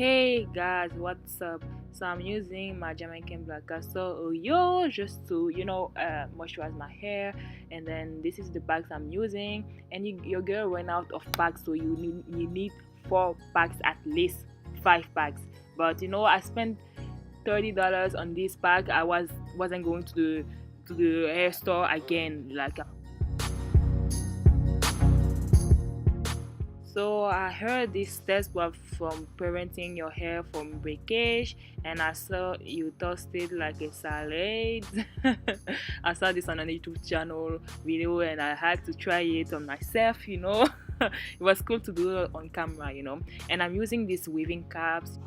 Hey guys, what's up? So I'm using my Jamaican black castor oil just to moisturize my hair, and then this is the packs I'm using. And your girl ran out of packs, so you need 4 packs, at least 5 packs. But I spent $30 on this pack. I wasn't going to the hair store again. So I heard this test was from preventing your hair from breakage, and I saw you toasted like a salad. I saw this on a YouTube channel video, and I had to try it on myself. It was cool to do it on camera. And I'm using these weaving caps.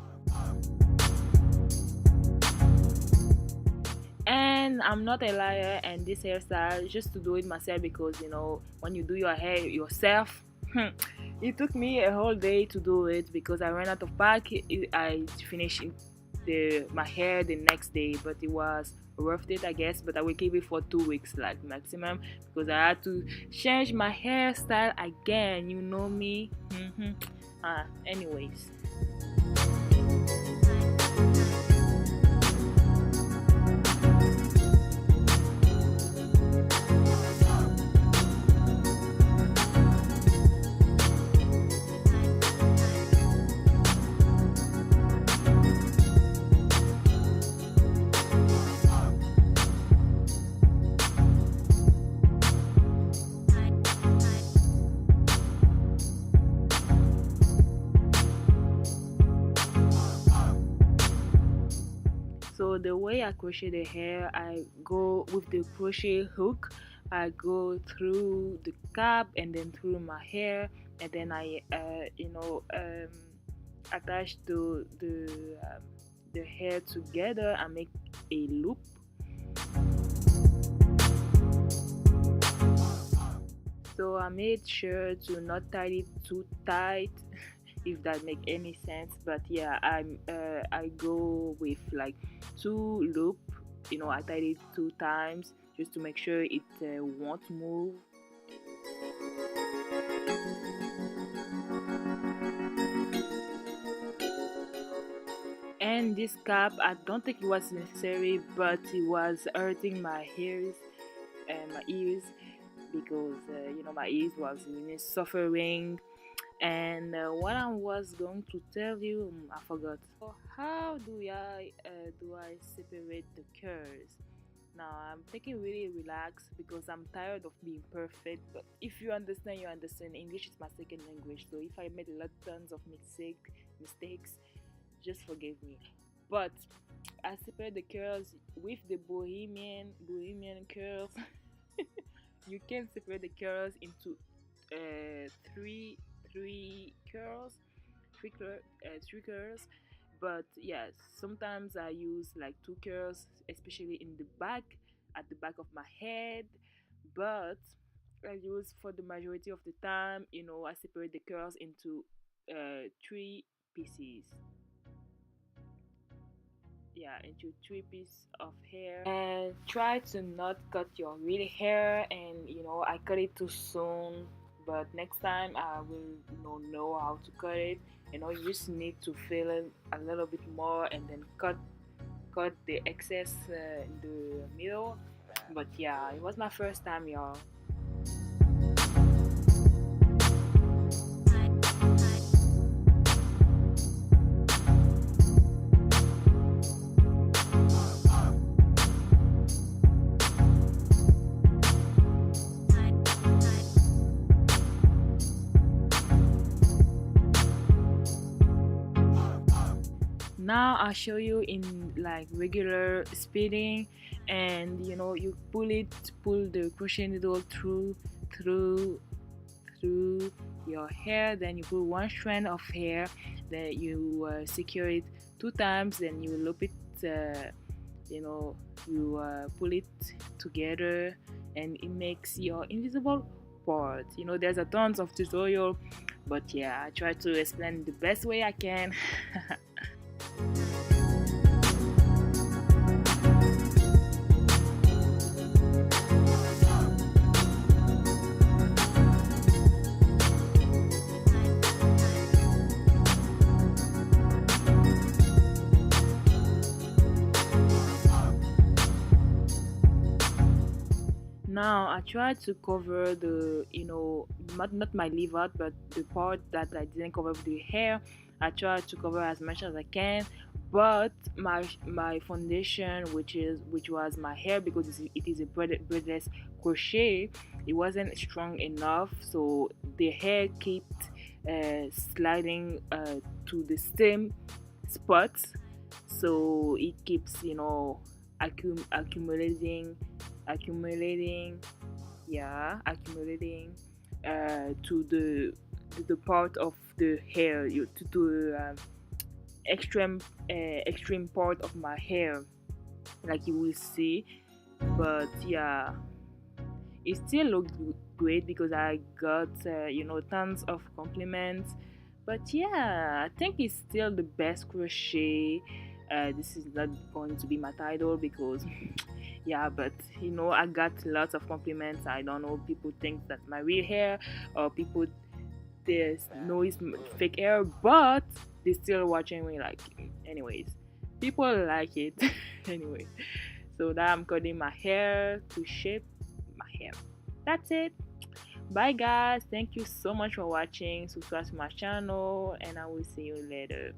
And I'm not a liar, and this hairstyle just to do it myself, because when you do your hair yourself, it took me a whole day to do it because I ran out of pack. I finished my hair the next day, but it was worth it, I guess. But I will keep it for 2 weeks like maximum, because I had to change my hairstyle again, you know me. Anyways. So the way I crochet the hair, I go with the crochet hook. I go through the cap and then through my hair, and then I attach the hair together and make a loop. So I made sure to not tie it too tight, if that make any sense. But yeah, I go with like 2 loop. I tied it 2 times just to make sure it won't move. And this cap, I don't think it was necessary, but it was hurting my ears and my ears, because my ears was really suffering. And what I was going to tell you, I forgot. So how do I separate the curls? Now I'm taking really relaxed because I'm tired of being perfect. But if you understand, you understand. English is my second language, so if I made a lot tons of mistakes, just forgive me. But I separate the curls with the Bohemian curls. You can separate the curls into three curls, three curls. But yes, sometimes I use like 2 curls, especially in the back, at the back of my head. But I use, for the majority of the time, I separate the curls into 3 pieces. Yeah, into 3 pieces of hair. And try to not cut your real hair, and I cut it too soon. But next time I will know how to cut it. You just need to fill it a little bit more, and then cut the excess in the middle. But yeah, it was my first time, y'all. Now I'll show you in like regular speeding, and you pull the crochet needle through your hair. Then you put one strand of hair, then you secure it 2 times, then you loop it, you pull it together, and it makes your invisible part. There's a tons of tutorial, but yeah, I try to explain the best way I can. Now I tried to cover the, not my leave out, but the part that I didn't cover with the hair. I tried to cover as much as I can, but my foundation, which was my hair, because it is a braidless crochet, it wasn't strong enough, so the hair kept sliding to the same spots, so it keeps accumulating, yeah, accumulating to the part of the hair, to the extreme extreme part of my hair, like you will see. But yeah, it still looked great because I got tons of compliments. But yeah, I think it's still the best crochet. This is not going to be my title because yeah, but I got lots of compliments. I don't know, people think that my real hair, or people there's no it's fake hair, but they still watching me, like, anyways, people like it. Anyway, so now I'm cutting my hair to shape my hair. That's it. Bye guys, thank you so much for watching. Subscribe to my channel and I will see you later.